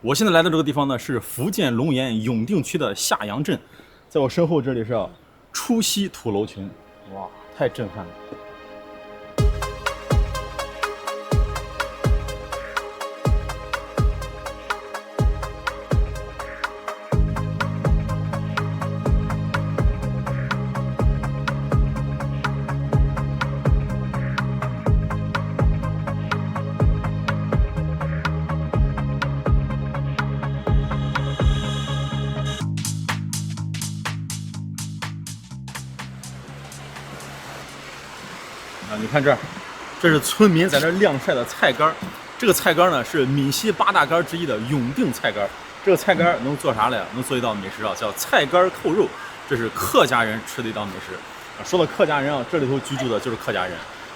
我现在来的这个地方呢，是福建龙岩永定区的下阳镇，在我身后这里是初溪土楼群，哇，太震撼了！你看这儿，这是村民在这晾晒的菜干儿。这个菜干呢是闽西8大干之一的永定菜干。这个菜干能做啥来呀？能做一道美食啊，叫菜干扣肉。这是客家人吃的一道美食。说到客家人啊，这里头居住的就是客家人。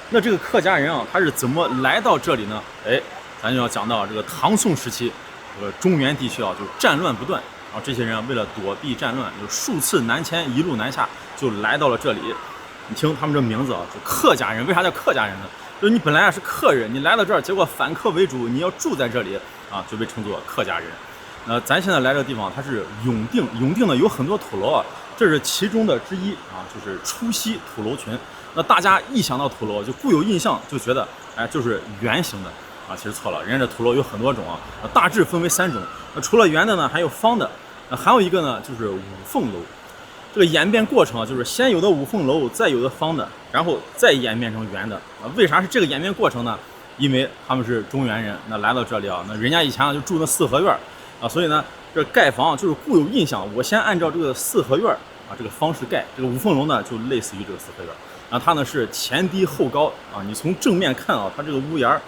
那这个客家人啊，他是怎么来到这里呢？哎，咱就要讲到这个唐宋时期，这个中原地区啊，就战乱不断。然后这些人为了躲避战乱，就数次南迁，一路南下，就来到了这里。你听他们这名字啊，就客家人。为啥叫客家人呢？就是你本来是客人，你来到这儿，结果反客为主，你要住在这里啊，就被称作客家人。咱现在来这个地方，它是永定。永定呢有很多土楼啊，这是其中的之一啊，就是初溪土楼群。那大家一想到土楼，就固有印象就觉得，哎，就是圆形的啊。其实错了，人家这土楼有很多种啊，大致分为3种。除了圆的呢，还有方的，还有一个呢就是五凤楼。这个演变过程啊，就是先有的五凤楼，再有的方的，然后再演变成圆的啊。为啥是这个演变过程呢？因为他们是中原人，那来到这里啊，那人家以前就住那4合院啊，所以呢，这盖房就是固有印象，我先按照这个4合院啊这个方式盖。这个五凤楼呢，就类似于这个4合院，然后它呢是前低后高啊。你从正面看啊，它这个屋檐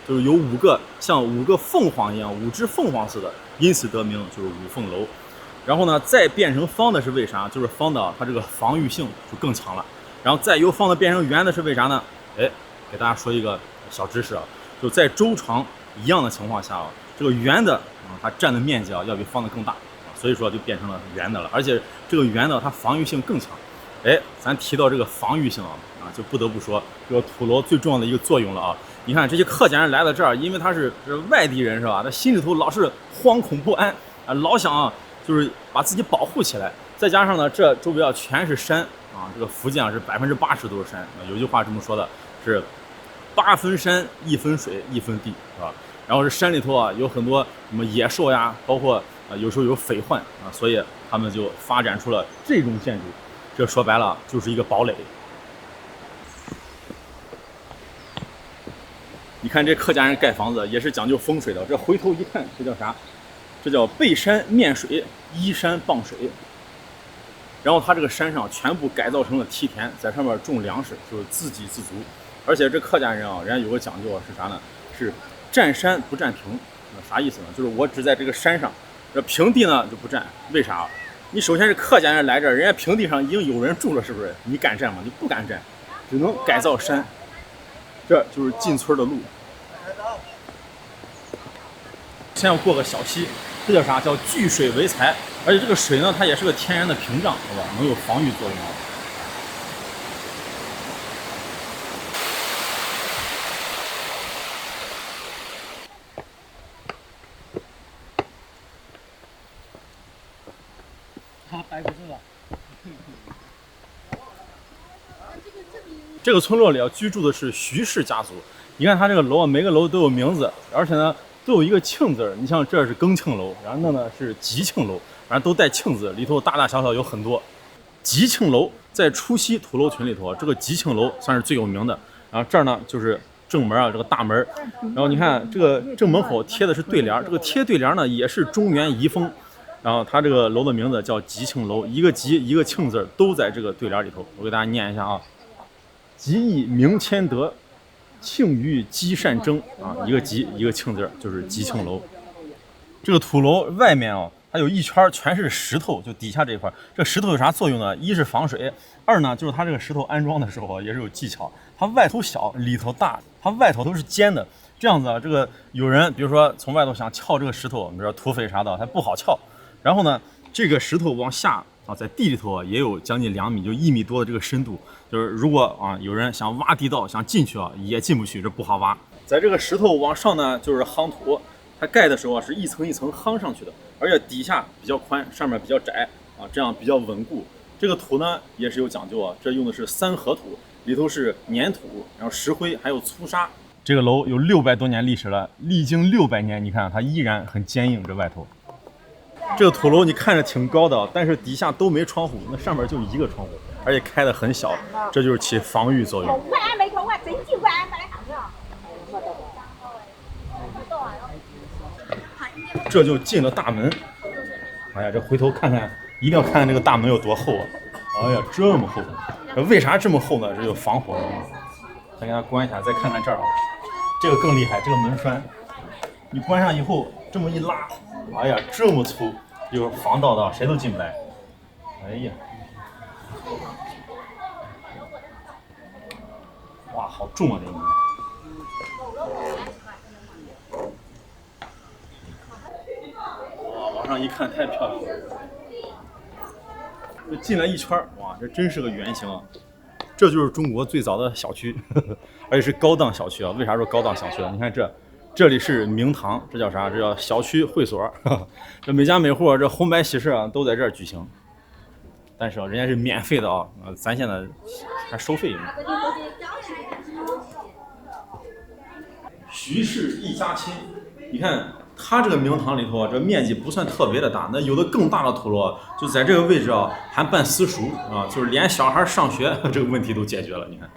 就是有5个像5个凤凰一样，5只凤凰似的，因此得名就是五凤楼。然后呢，再变成方的是为啥？就是方的它这个防御性就更强了。然后再由方的变成圆的是为啥呢？哎，给大家说一个小知识啊，就在周长一样的情况下啊，这个圆的啊，它占的面积啊要比方的更大啊，所以说就变成了圆的了。而且这个圆的它防御性更强。哎，咱提到这个防御性啊，就不得不说这个土楼最重要的一个作用了啊。你看这些客家人来到这儿，因为他是外地人是吧？他心里头老是惶恐不安啊，老想就是把自己保护起来。再加上呢，这周围全是山啊，这个福建是80%都是山。有句话这么说的，是8分山1分水1分地，是吧？然后这山里头啊有很多什么野兽呀，包括有时候有匪患啊，所以他们就发展出了这种建筑。这说白了就是一个堡垒。你看这客家人盖房子也是讲究风水的，这回头一看，这叫啥？这叫背山面水，依山傍水。然后它这个山上全部改造成了梯田，在上面种粮食，就是自给自足。而且这客家人啊，人家有个讲究啊，是啥呢？是占山不占平。啥意思呢？就是我只在这个山上，这平地呢就不占。为啥？你首先是客家人来这儿，人家平地上已经有人住了，是不是？你敢占吗？你不敢占，只能改造山。这就是进村的路。先要过个小溪，这叫啥？叫聚水为财。而且这个水呢，它也是个天然的屏障，对吧？能有防御作用。摆不住了。这个村落里居住的是徐氏家族。你看它这个楼啊，每个楼都有名字，而且呢都有一个庆字。你像这是庚庆楼，然后那呢是吉庆楼，反正都带庆字，里头大大小小有很多。吉庆楼在初溪土楼群里头，这个吉庆楼算是最有名的。然后这儿呢就是正门啊，这个大门。然后你看这个正门口贴的是对联，这个贴对联呢也是中原遗风。然后它这个楼的名字叫吉庆楼，一个吉一个庆字都在这个对联里头。我给大家念一下啊：吉义明谦德，庆于积善争啊，一个吉一个庆字就是吉庆楼。这个土楼外面啊，它有一圈全是石头，就底下这一块，这石头有啥作用呢？一是防水，二呢就是它这个石头安装的时候也是有技巧，它外头小里头大，它外头都是尖的，这样子啊，这个有人比如说从外头想撬这个石头，比如说土匪啥的，它不好撬。然后呢，这个石头往下啊，在地里头啊也有将近2米，就1米多的这个深度，就是如果啊有人想挖地道想进去啊，也进不去，这不好挖。在这个石头往上呢，就是夯土，它盖的时候啊是一层一层夯上去的，而且底下比较宽，上面比较窄啊，这样比较稳固。这个土呢也是有讲究啊，这用的是三合土，里头是粘土，然后石灰还有粗沙。这个楼有600多年历史了，历经600年，你看它依然很坚硬，这外头。这个土楼你看着挺高的，但是底下都没窗户，那上面就一个窗户，而且开得很小，这就是起防御作用。这就进了大门。哎呀，这回头看看，一定要看看这个大门有多厚啊！哎呀，这么厚，为啥这么厚呢？这就防火的。再给它关一下，再看看这儿啊，这个更厉害，这个门栓，你关上以后这么一拉，哎呀，这么粗，就是防盗的，谁都进不来。哎呀，哇，好重啊这个门。哇，往上一看太漂亮了。这进来一圈，哇，这真是个圆形啊！这就是中国最早的小区，而且是高档小区啊。为啥说高档小区啊？你看这里是明堂，这叫啥？这叫小区会所。这每家每户这红白喜事啊都在这儿举行。但是啊，人家是免费的啊，咱现在还收费呢。徐氏一家亲，你看它这个明堂里头啊，这面积不算特别的大，那有的更大的土楼就在这个位置啊，还办私塾啊，就是连小孩上学这个问题都解决了。你看，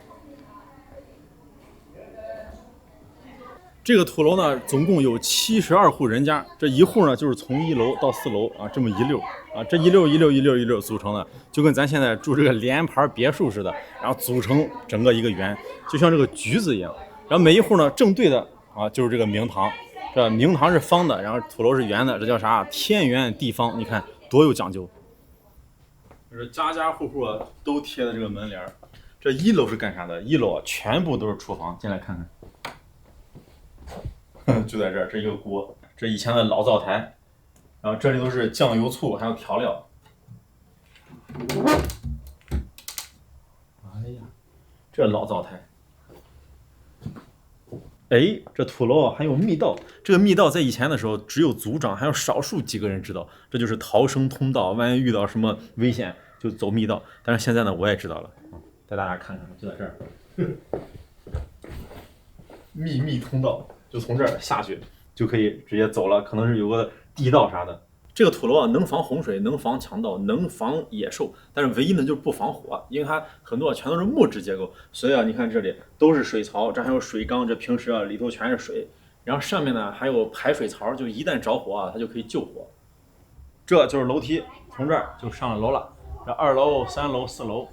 这个土楼呢，总共有72户人家，这一户呢就是从1楼到4楼啊，这么一溜啊，这一溜组成的，就跟咱现在住这个联排别墅似的，然后组成整个一个圆，就像这个橘子一样。然后每一户呢正对的啊就是这个明堂。这明堂是方的，然后土楼是圆的，这叫啥？天圆地方，你看多有讲究。这家家户户啊都贴的这个门帘。这1楼是干啥的？1楼啊全部都是厨房，进来看看。就在这儿，这一个锅，这以前的老灶台，然后这里都是酱油、醋还有调料。哎呀，这老灶台。哎，这土楼啊还有密道，这个密道在以前的时候只有族长还有少数几个人知道，这就是逃生通道，万一遇到什么危险就走密道。但是现在呢，我也知道了，带大家看看，就在这儿，秘密通道，就从这儿下去就可以直接走了，可能是有个地道啥的。这个土楼啊，能防洪水，能防强盗，能防野兽，但是唯一呢就是不防火，因为它很多全都是木质结构，所以啊，你看这里都是水槽，这还有水缸，这平时啊里头全是水，然后上面呢还有排水槽，就一旦着火啊，它就可以救火。这就是楼梯，从这儿就上了楼了，这2楼、3楼、4楼，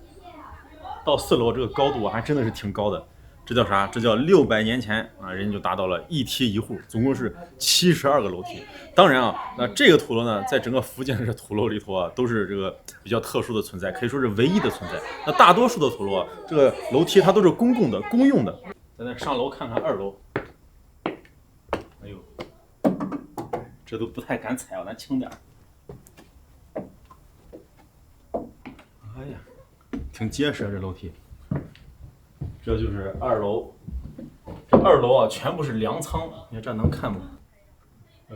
到4楼这个高度还真的是挺高的。这叫啥？这叫600年前啊，人就达到了一梯一户，总共是72个楼梯。当然啊，那这个土楼呢，在整个福建的这土楼里头啊，都是这个比较特殊的存在，可以说是唯一的存在。那大多数的土楼啊，这个楼梯它都是公共的、公用的。咱再上楼看看2楼，哎呦，这都不太敢踩啊，咱轻点。哎呀，挺结实啊，这楼梯。这就是2楼，这2楼啊全部是粮仓，你看这能看吗？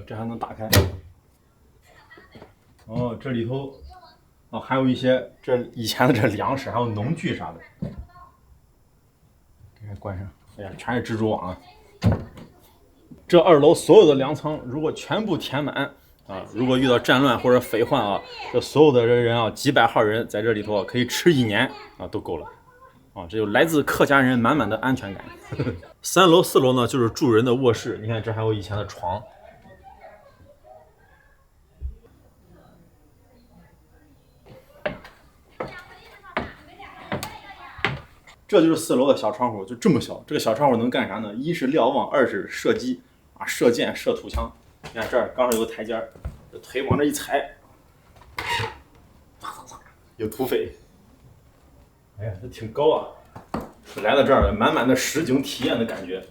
这还能打开。哦，这里头哦还有一些这以前的这粮食，还有农具啥的。给它关上，哎呀，全是蜘蛛网啊！这2楼所有的粮仓如果全部填满啊，如果遇到战乱或者匪患啊，这所有的人啊几百号人在这里头可以吃1年啊都够了。啊，这就来自客家人满满的安全感。3楼、4楼呢，就是住人的卧室。你看，这还有以前的床。这就是4楼的小窗户，就这么小。这个小窗户能干啥呢？一是瞭望，二是射击啊，射箭、射土枪。你看这儿刚好有个台阶，这腿往这一踩，有土匪。哎呀，这挺高啊！来到这儿，满满的实景体验的感觉，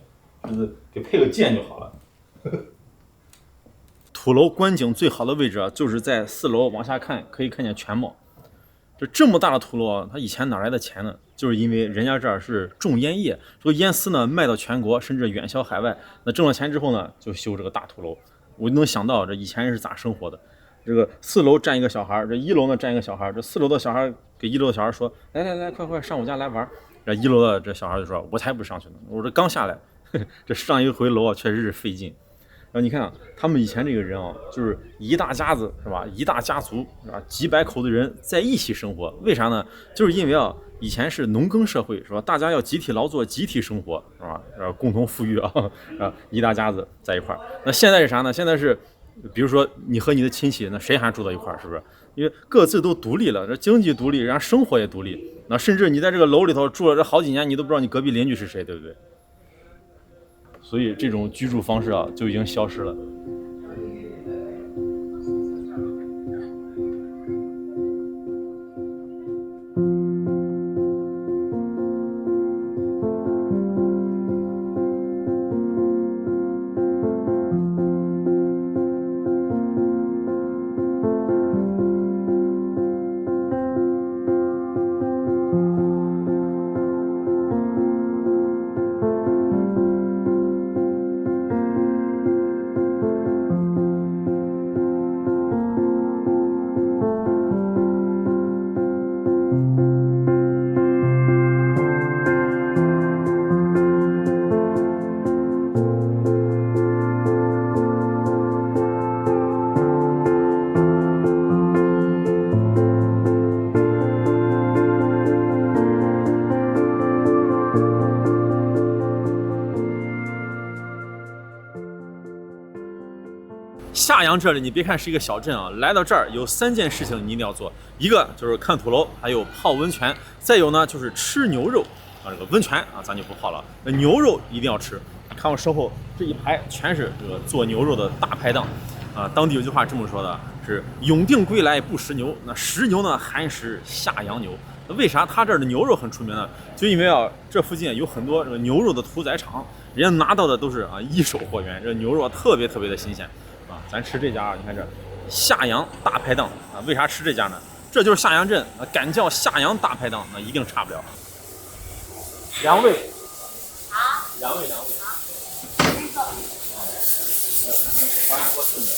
就是给配个剑就好了。土楼观景最好的位置啊，就是在4楼往下看，可以看见全貌。这么大的土楼啊，它以前哪来的钱呢？就是因为人家这儿是种烟叶，这个烟丝呢卖到全国，甚至远销海外。那挣了钱之后呢，就修这个大土楼。我就能想到这以前人是咋生活的。这个4楼站一个小孩，这1楼呢站一个小孩，这4楼的小孩给1楼的小孩说：“来来来，快快上我家来玩。”这1楼的这小孩就说：“我才不上去呢，我这刚下来，这上一回楼啊确实是费劲。”然后你看啊，他们以前这个人啊，就是一大家子是吧，一大家族是吧，几百口的人在一起生活。为啥呢？就是因为啊，以前是农耕社会是吧，大家要集体劳作、集体生活是吧，共同富裕啊，一大家子在一块儿。那现在是啥呢？现在是，比如说你和你的亲戚，那谁还住到一块儿？是不是？因为各自都独立了，这经济独立，然后生活也独立。那甚至你在这个楼里头住了这好几年，你都不知道你隔壁邻居是谁，对不对？所以这种居住方式啊，就已经消失了。夏阳这里，你别看是一个小镇啊，来到这儿有3件事情你一定要做，一个就是看土楼，还有泡温泉，再有呢就是吃牛肉啊。这个温泉啊，咱就不泡了，牛肉一定要吃。看我身后这一排全是这个做牛肉的大排档啊。当地有句话这么说的，是永定归来不食牛，那食牛呢还食夏阳牛。那为啥他这儿的牛肉很出名呢？就因为啊，这附近有很多这个牛肉的屠宰场，人家拿到的都是啊一手货源，这牛肉特别特别的新鲜。咱吃这家啊，你看这夏阳大排档啊，为啥吃这家呢？这就是夏阳镇啊，敢叫夏阳大排档，那一定差不了。2位，好2位。好，没错。麻辣锅顺的。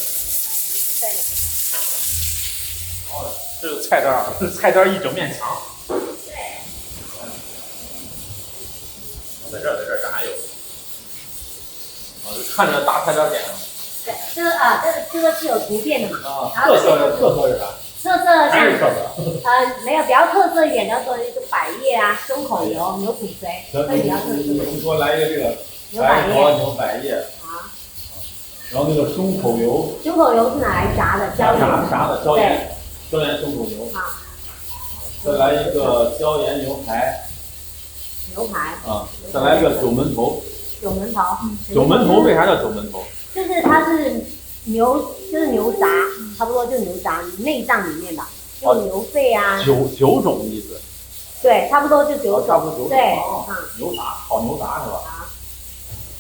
对。哦，这是菜单啊，菜单一整面墙。对。在这儿咱还有。啊，就看着大菜单点上。对，这个是有图片的嘛？啊，特色是啥？特色还是像特色？没有比较特色一点的，说一个百叶啊、胸口油、牛骨髓，会比较特色。你给我来一个这个牛百叶。牛百叶。好。然后那个胸口油。胸口油是拿来炸的，椒盐。炸的椒盐胸口油。好。再来一个椒盐牛排。牛排。啊，再来一个九门头。九门头。九门头为啥叫九门头？就是它是就是牛杂，差不多就牛杂内脏里面的，就牛肺啊。九种的意思。对，差不多就9种。差不多9种。对，牛杂，烤牛杂是吧？啊。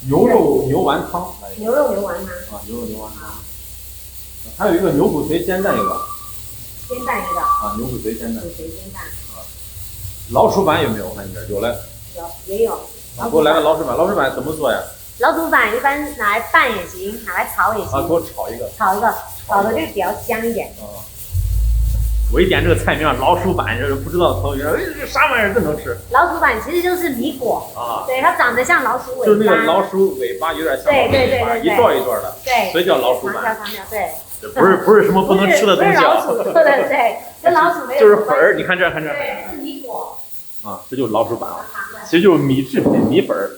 牛肉牛丸汤。牛肉牛丸汤。啊，牛肉牛丸汤。还有一个牛骨髓煎蛋一个。煎蛋一个。啊，牛骨髓煎蛋。牛骨髓煎蛋。啊。老鼠板有没有？我看你这有嘞。也有。给我来个老鼠板，老鼠板怎么做呀？老鼠板一般拿来拌也行，拿来炒也行。啊，给我炒一个。炒的就比较香一点。啊。我一点这个菜名老鼠板，这不知道的朋友说，哎，这啥玩意儿这能吃？老鼠板其实就是米果啊，对，它长得像老鼠尾巴，就是那个老鼠尾巴有点像老鼠尾巴，一段一段的，对，所以叫老鼠板。长条，对。不是什么不能吃的东西啊。不是老鼠，对，跟老鼠没有。就是粉儿，你看这。对，是米果。啊，这就是老鼠板啊，其实就是米制品米粉儿。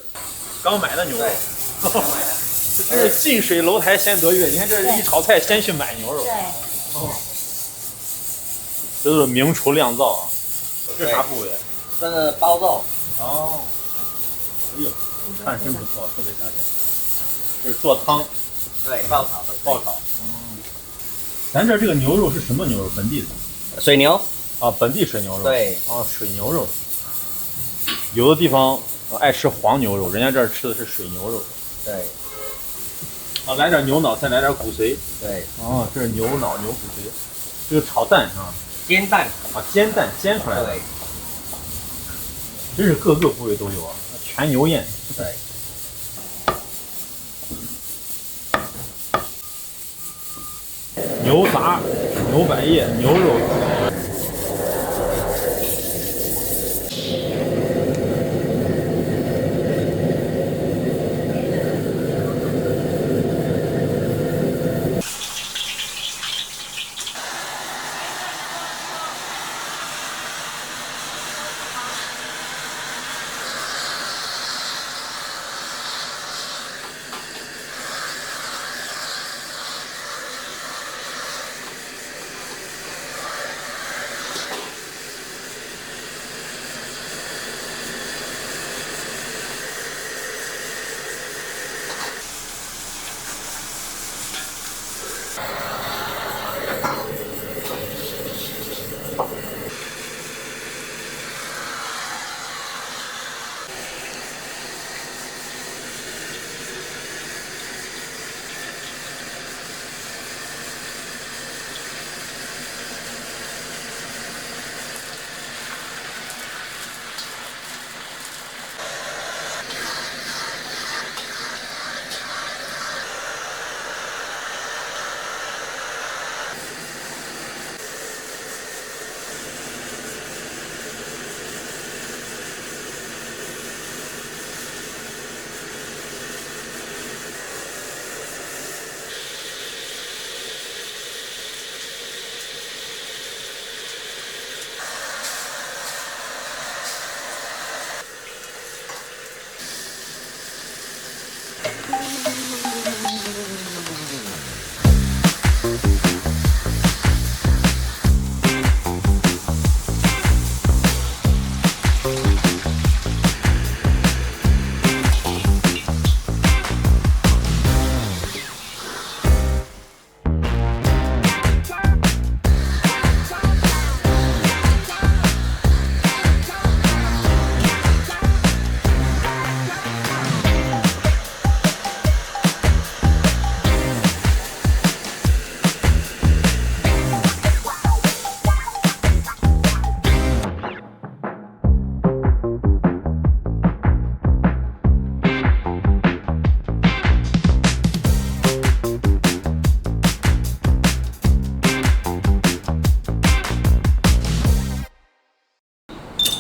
刚买的牛肉。这是近水楼台先得月，你看这一炒菜先去买牛肉。对。这都是明厨亮灶啊。这啥部位？这是包肉。哦。哎呦，看真不错，特别新鲜。这是做汤。对，爆炒。咱这个牛肉是什么牛肉？本地的。水牛。啊，本地水牛肉。对。啊，水牛肉。有的地方爱吃黄牛肉，人家这儿吃的是水牛肉。对。啊，来点牛脑，再来点骨髓。对。哦，这是牛脑牛骨髓。这个炒蛋是吧？煎蛋。啊，煎蛋煎出来的。对。真是各个部位都有啊，全牛宴。对，牛杂、牛百叶、牛肉。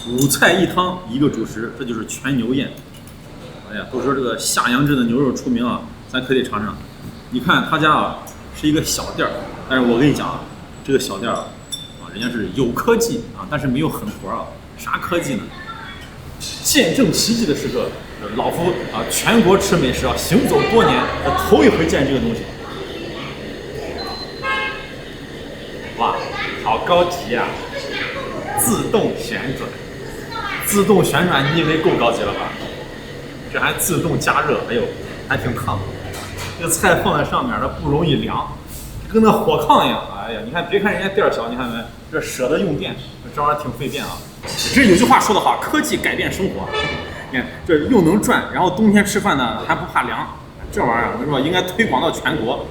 5菜1汤1个主食，这就是全牛宴。哎呀，都说这个夏阳镇的牛肉出名啊，咱可得尝尝。你看他家啊是一个小店儿，但是我跟你讲啊，这个小店啊，人家是有科技啊，但是没有狠活啊。啥科技呢？见证奇迹的时刻，老夫啊全国吃美食啊，行走多年，头一回见这个东西。哇，好高级啊！自动旋转。自动旋转，你以为够高级了吧？这还自动加热，哎呦，还挺烫。这个菜放在上面，它不容易凉，跟那火炕一样。哎呀，你看，别看人家店小，你看没？这舍得用电，这玩意儿挺费电啊。这有句话说得好，科技改变生活。你看，这又能转，然后冬天吃饭呢还不怕凉，这玩意儿我跟你说，应该推广到全国。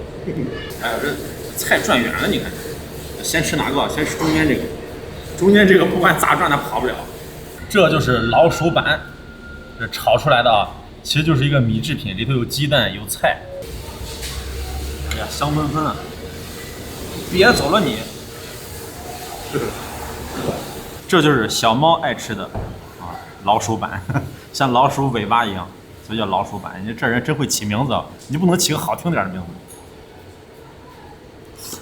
哎呀，这菜转远了，你看，先吃哪个？先吃中间这个，中间这个不管咋转它跑不了。这就是老鼠板，这炒出来的啊，其实就是一个米制品，里头有鸡蛋，有菜。哎呀，香喷喷啊！别走了你！这就是小猫爱吃的啊，老鼠板，像老鼠尾巴一样，所以叫老鼠板。你这人真会起名字啊！你不能起个好听点的名字。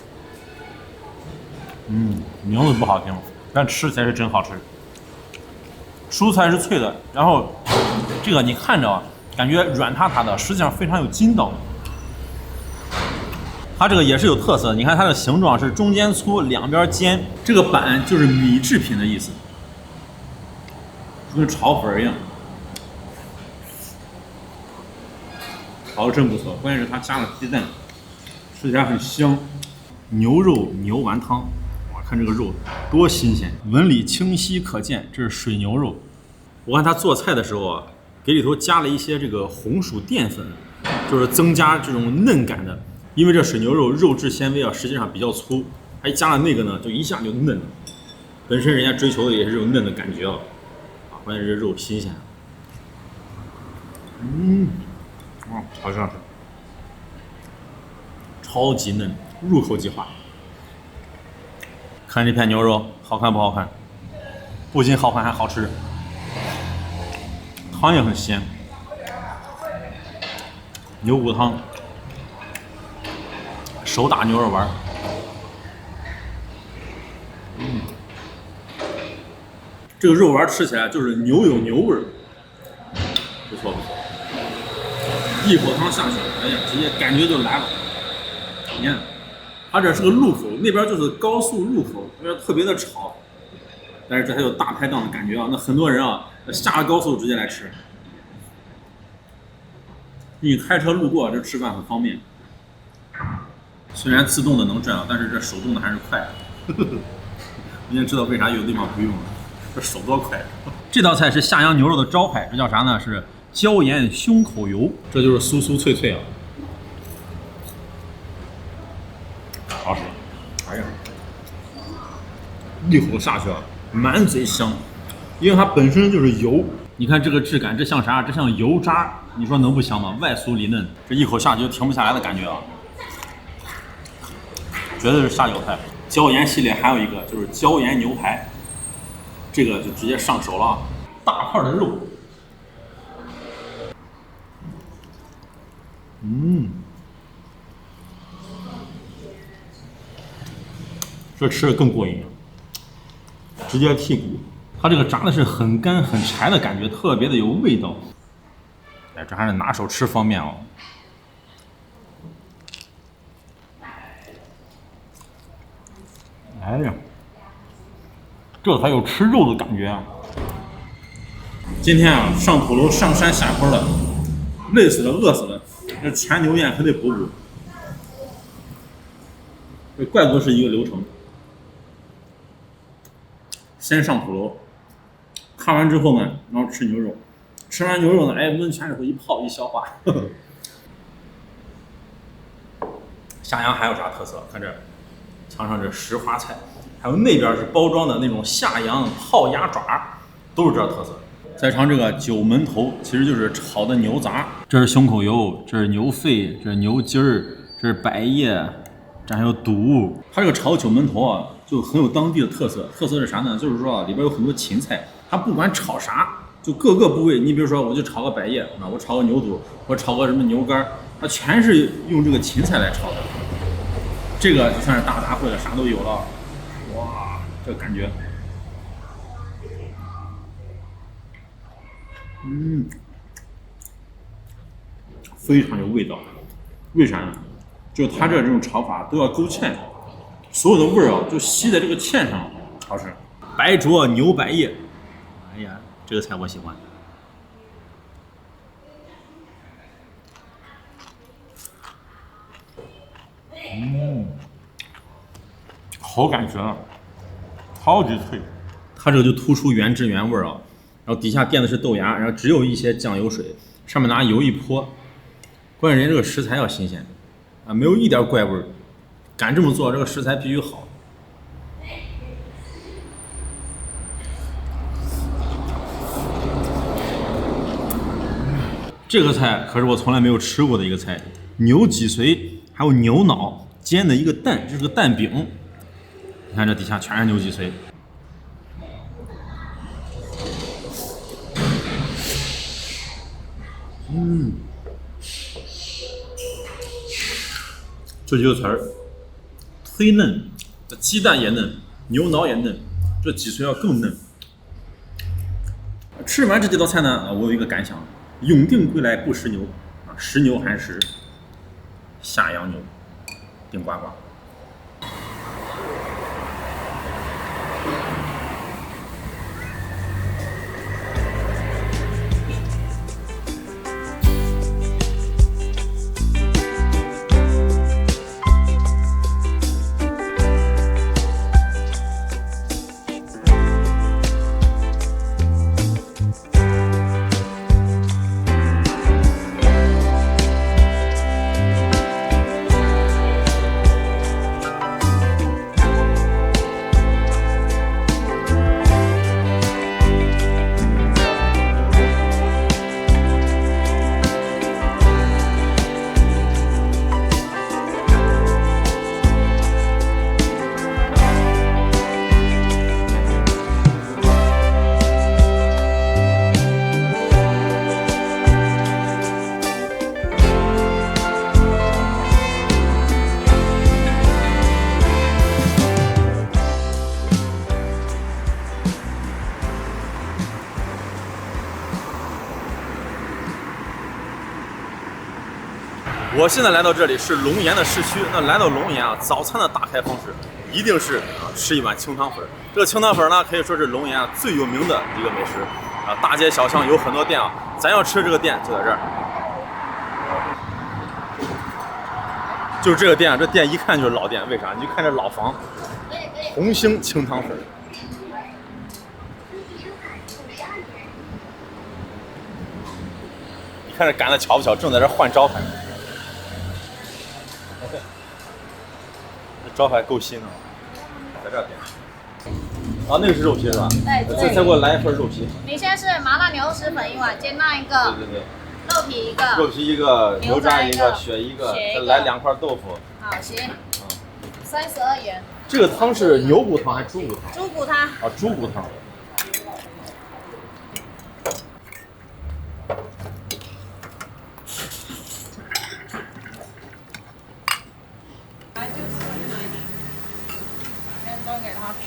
名字不好听，但吃起来是真好吃。蔬菜是脆的，然后这个你看着感觉软塌塌的，实际上非常有筋道。它这个也是有特色，你看它的形状是中间粗，两边尖。这个板就是米制品的意思，就跟炒粉一样，炒的真不错。关键是它加了鸡蛋，吃起来很香。牛肉牛丸汤。看这个肉多新鲜，纹理清晰可见，这是水牛肉。我看他做菜的时候啊，给里头加了一些这个红薯淀粉，就是增加这种嫩感的。因为这水牛肉肉质纤维啊，实际上比较粗，还加了那个呢，就一下就嫩了。本身人家追求的也是这种嫩的感觉啊。关键是肉新鲜。好吃，超级嫩，入口即化。看这片牛肉好看不好看？不仅好看还好吃，汤也很鲜，牛骨汤，手打牛肉丸。这个肉丸吃起来就是牛有牛味儿，不错不错。一口汤下去，哎呀，直接感觉就来了。你看，它这是个路口，那边就是高速路口，那边特别的吵，但是这还有大排档的感觉啊。那很多人啊，下了高速直接来吃。你开车路过，这吃饭很方便。虽然自动的能这样，但是这手动的还是快。你也知道为啥有的地方不用了，这手多快。这道菜是下阳牛肉的招牌，这叫啥呢？是椒盐胸口油，这就是酥酥脆脆啊，好吃。哎呀，一口下去啊，满嘴香，因为它本身就是油。你看这个质感，这像啥？这像油渣，你说能不香吗？外酥里嫩，这一口下去就停不下来的感觉啊，绝对是下酒菜。椒盐系列还有一个就是椒盐牛排，这个就直接上手了啊，大块的肉。这吃的更过瘾，直接剔骨。它这个炸的是很干很柴的感觉，特别的有味道。哎，这还是拿手吃方面哦。哎呀，这才有吃肉的感觉啊！今天啊，上土楼上山下坡的，累死了，饿死了，这全牛宴还得补补。这怪不得是一个流程。先上土楼，看完之后呢，然后吃牛肉，吃完牛肉呢，哎，温泉里头一泡一消化。下阳还有啥特色？看这墙上这石花菜，还有那边是包装的那种下阳泡鸭爪，都是这特色。再尝这个九门头，其实就是炒的牛杂，这是胸口油，这是牛肺，这是牛筋儿，这是百叶，这还有肚。它这个炒九门头啊，就很有当地的特色。特色是啥呢？就是说啊，里边有很多芹菜，它不管炒啥，就各个部位。你比如说，我就炒个百叶啊，我炒个牛肚，我炒个什么牛肝，它全是用这个芹菜来炒的。这个就算是大杂烩了，啥都有了。哇，这感觉，非常有味道。为啥呢？就是它这种炒法都要勾芡，所有的味儿啊就吸在这个芡上，好吃。白灼牛百叶，哎呀，这个菜我喜欢。好感觉啊，超级脆。它这个就突出原汁原味啊，然后底下垫的是豆芽，然后只有一些酱油水，上面拿油一泼。关键人这个食材要新鲜啊，没有一点怪味儿。敢这么做，这个食材必须好。这个菜可是我从来没有吃过的一个菜，牛脊髓还有牛脑煎的一个蛋，这是个蛋饼。你看这底下全是牛脊髓，这几个词儿，忒嫩，这鸡蛋也嫩，牛脑也嫩，这脊髓要更嫩。吃完这几道菜呢，我有一个感想：永定归来不食牛啊，食牛还食下阳牛，顶呱呱。我现在来到这里是龙岩的市区，那来到龙岩啊，早餐的打开方式一定是吃一碗清汤粉。这个清汤粉呢，可以说是龙岩啊最有名的一个美食啊，大街小巷有很多店啊，咱要吃这个店就在这儿，就是这个店，这店一看就是老店，为啥？你就看这老房，红星清汤粉。你看这杆子巧不巧，正在这换招牌。这招牌够新的，在这儿点。啊，那个是肉皮是吧？对，再给我来一份肉皮。你现在是麻辣牛肉丝粉一碗，煎蛋一个，对对对。肉皮一个，肉皮一个，牛杂一个，血一个，再来2块豆腐。好，行。32元。这个汤是牛骨汤还是猪骨汤？猪骨汤。啊，猪骨汤。先给他吃。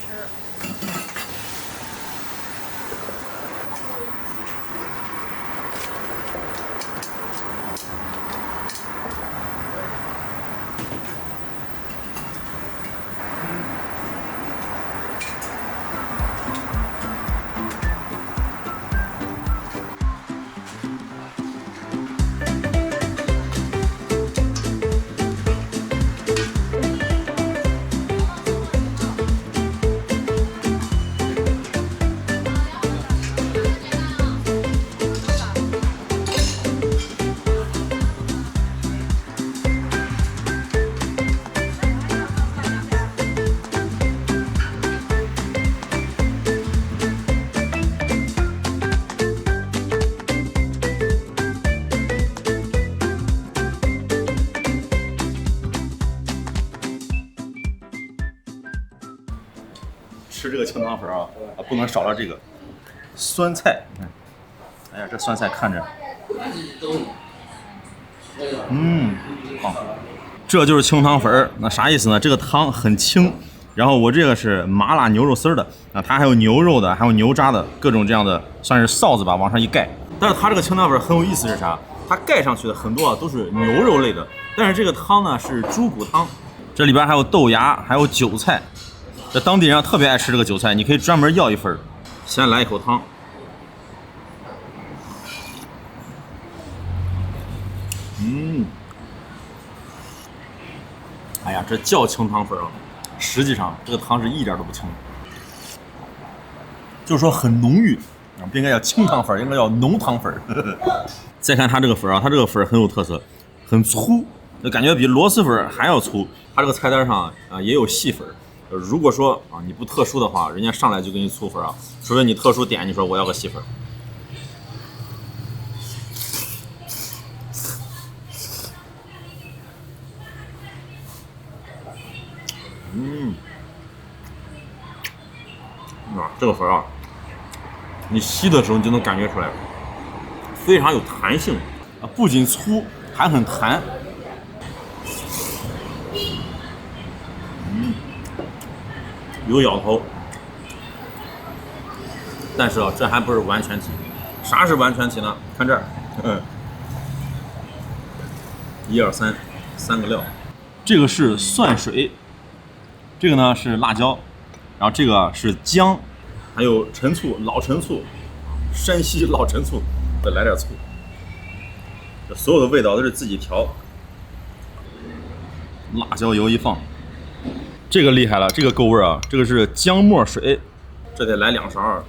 吃这个清汤粉啊，不能少了这个酸菜。哎呀，这酸菜看着，好，这就是清汤粉。那啥意思呢？这个汤很清，然后我这个是麻辣牛肉丝的啊，它还有牛肉的，还有牛杂的，各种这样的算是臊子吧，往上一盖。但是它这个清汤粉很有意思是啥？它盖上去的很多啊都是牛肉类的，但是这个汤呢是猪骨汤，这里边还有豆芽，还有韭菜。这当地人特别爱吃这个韭菜，你可以专门要一份。先来一口汤，哎呀，这叫清汤粉啊，实际上这个汤是一点都不清，就是说很浓郁，不应该叫清汤粉，应该叫浓汤粉。再看它这个粉啊，它这个粉很有特色，很粗，就感觉比螺蛳粉还要粗。它这个菜单上啊也有细粉。如果说啊你不特殊的话，人家上来就给你粗粉啊，除非你特殊点，你说我要个细粉。这个粉啊，你吸的时候你就能感觉出来，非常有弹性啊，不仅粗还很弹。有咬头，但是啊，这还不是完全体。啥是完全体呢？看这儿，1、2、3，三个料。这个是蒜水，这个呢是辣椒，然后这个是姜，还有陈醋，老陈醋，山西老陈醋，再来点醋。这所有的味道都是自己调，辣椒油一放。这个厉害了，这个够味啊！这个是姜末水，这得来2勺。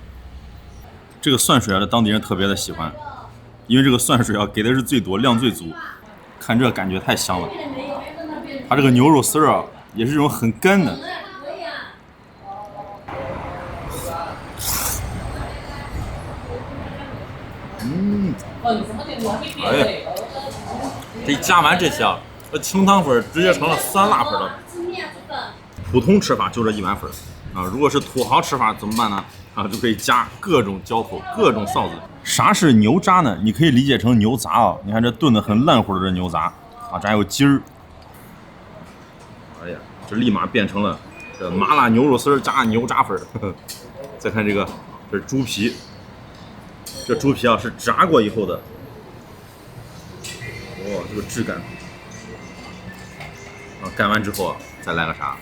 这个蒜水啊，这当地人特别的喜欢，因为这个蒜水啊给的是最多，量最足。看这感觉太香了。它这个牛肉丝啊，也是这种很干的。哎，这加完这些啊，这清汤粉直接成了酸辣粉了。普通吃法就这一碗粉啊，如果是土豪吃法怎么办呢？啊，就可以加各种浇头、各种臊子。啥是牛杂呢？你可以理解成牛杂啊。你看这炖的很烂乎的这牛杂啊，这还有筋儿。哎呀，这立马变成了这麻辣牛肉丝加牛杂粉。再看这个，这是猪皮，这猪皮啊是炸过以后的，哇，这个质感干完之后再来个啥？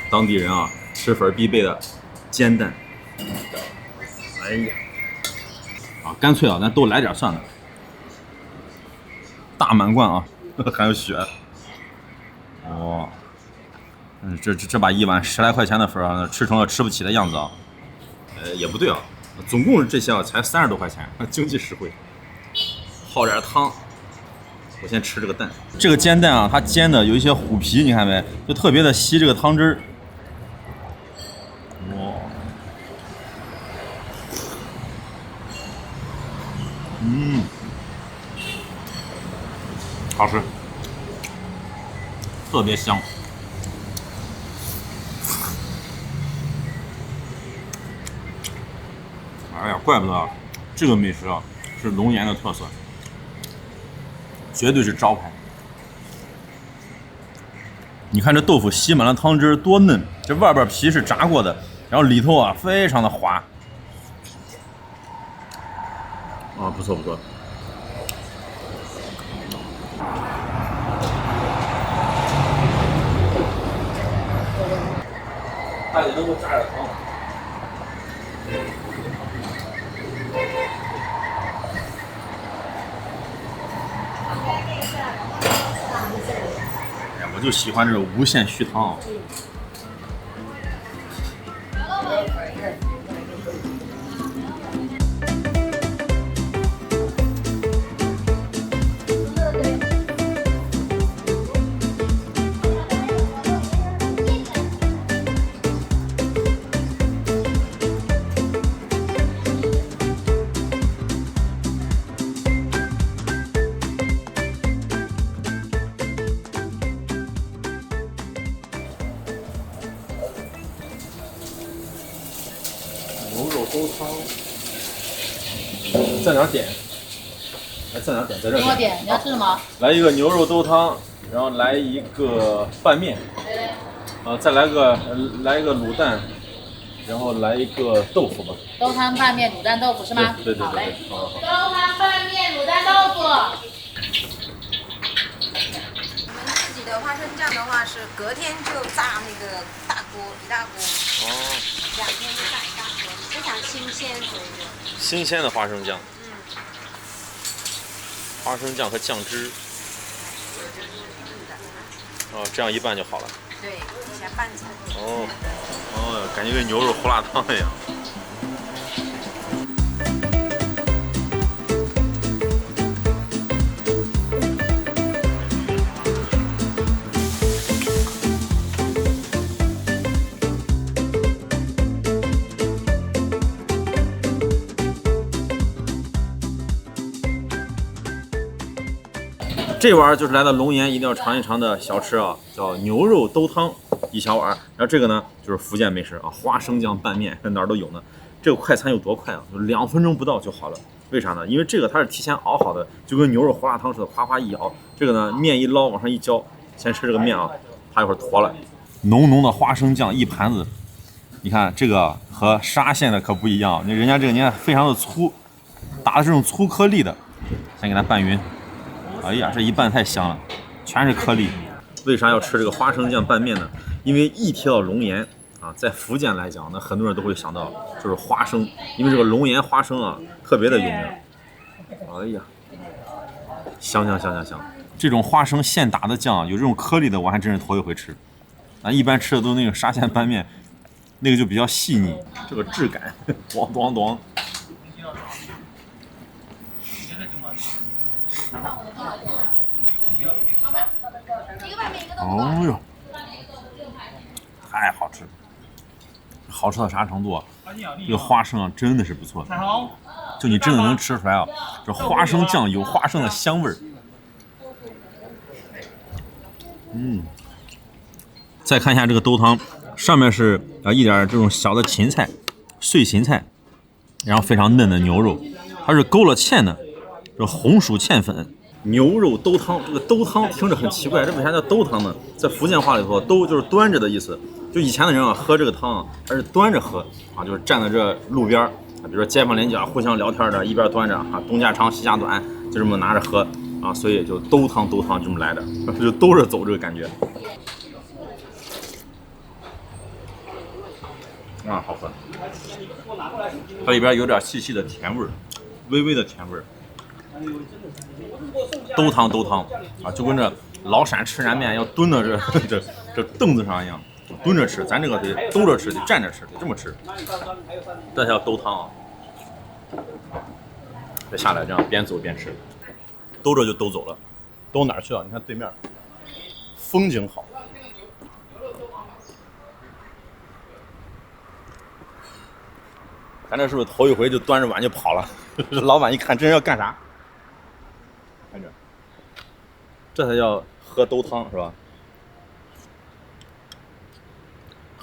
当地人啊吃粉必备的煎蛋。哎呀，干脆咱都来点算了。大满贯啊，还有血。哇，这把一碗10来块钱的粉啊，吃成了吃不起的样子啊。也不对啊，总共这些才30多块钱，经济实惠。泡点汤，我先吃这个蛋。这个煎蛋啊，它煎的有一些虎皮，你看没？就特别的吸这个汤汁儿。哇，好吃，特别香。哎呀，怪不得这个美食啊是龙岩的特色，绝对是招牌。你看这豆腐吸满了汤汁，多嫩！这外边皮是炸过的，然后里头啊非常的滑。不错不错。还得能够炸点汤。我就喜欢这种无限续汤。牛肉粥汤，在哪儿点？在哪儿点？在这儿。给我点，你要吃什么？来一个牛肉粥汤，然后来一个拌面，再来一个卤蛋，然后来一个豆腐吧。粥汤拌面卤蛋豆腐是吗？对。好嘞。好。粥汤拌面卤蛋豆腐。我们自己的花生酱的话是隔天就炸那个大锅一大锅，2天就炸一大锅，非常新鲜，所以就新鲜的花生酱。花生酱和酱汁。这样一拌就好了。对，一下拌起来。感觉跟牛肉胡辣汤一样。这碗就是来到龙岩一定要尝一尝的小吃啊，叫牛肉兜汤一小碗。然后这个呢就是福建美食啊，花生酱拌面哪儿都有呢。这个快餐有多快啊？就2分钟不到就好了。为啥呢？因为这个它是提前熬好的，就跟牛肉胡辣汤似的，夸夸一舀。这个呢面一捞往上一浇，先吃这个面啊，怕一会儿坨了。浓浓的花生酱一盘子，你看这个和沙县的可不一样，人家这个你看非常的粗，打的这种粗颗粒的，先给它拌匀。哎呀，这一拌太香了，全是颗粒。为啥要吃这个花生酱拌面呢？因为一提到龙岩啊，在福建来讲，那很多人都会想到就是花生，因为这个龙岩花生啊特别的有名。哎呀，香！这种花生现打的酱，有这种颗粒的，我还真是头一回吃。咱一般吃的都那个沙县拌面，那个就比较细腻，这个质感，咣。哦哟，太好吃！好吃到啥程度啊？这个花生啊，真的是不错。就你真的能吃出来啊，这花生酱有花生的香味儿。再看一下这个兜汤，上面是一点这种小的芹菜，碎芹菜，然后非常嫩的牛肉，它是勾了芡的，这红薯芡粉。牛肉兜汤，这个兜汤听着很奇怪，这为啥叫兜汤呢？在福建话里头，兜就是端着的意思。就以前的人啊，喝这个汤啊，他是端着喝啊，就是站在这路边啊，比如说街坊邻家互相聊天的，一边端着啊，东家长西家短，就这么拿着喝啊，所以就兜汤这么来的，就兜着走这个感觉。啊，好喝。它里边有点细细的甜味儿，微微的甜味儿。兜汤啊，就跟这崂山吃燃面要蹲到这凳子上一样，蹲着吃。咱这个得兜着吃，得站着吃，得这么吃。这才叫兜汤啊！再下来这样边走边吃，兜着就兜走了，兜哪儿去了？你看对面，风景好。咱这是不是头一回就端着碗就跑了？老板一看，这人要干啥？看着，这才叫喝兜汤是吧？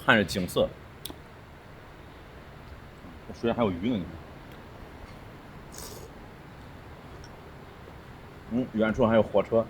看着景色，水边还有鱼呢，你看。远处还有火车。